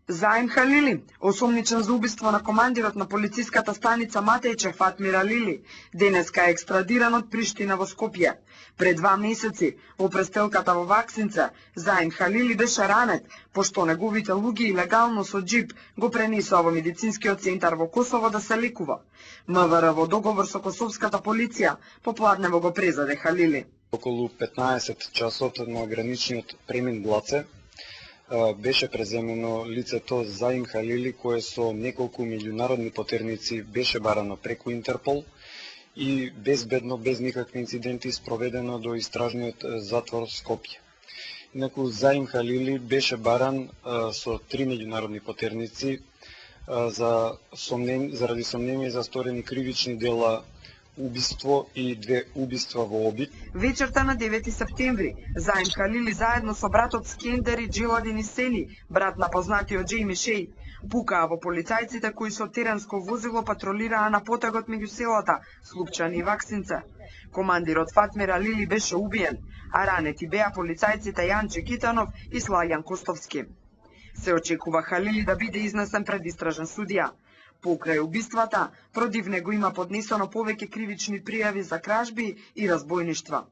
Заим Халили, осомничен за убиство на командирот на полициската станица Матејче Фатмир Алили, денеска е екстрадиран од Приштина во Скопје. Пред 2 месеци, во престелката во Ваксинца, Заим Халили беше ранет, пошто неговите луѓе илегално со џип го пренесоа во медицинскиот центар во Косово да се лекува. МВР во договор со косовската полиција попладнево го презаде Халили. Околу 15 часот на граничниот премин Блаце беше преземено лицето Заим Халили, кое со неколку меѓународни потерници беше барано преку Интерпол и безбедно, без никакви инциденти, спроведено до истражниот затвор Скопје. Инаку Заим Халили беше баран со 3 меѓународни потерници заради сомнение за сторени кривични дела, убиство и 2 убиства во обид. Вечерта на 9 септември, Заим Халили заедно со братот Скендер и Джиладин Исени, брат на познатиот Џејми Шеј, пукаа во полицајците кои со теренско возило патролираа на потегот меѓу селата Слупчани и Ваксинца. Командирот Фатмир Алили беше убиен, а ранети беа полицајците Јанче Китанов и Слајан Костовски. Се очекува Халили да биде изнесен пред истражен судија. Покрај убиствата, против него има поднесено повеќе кривични пријави за кражби и разбојништва.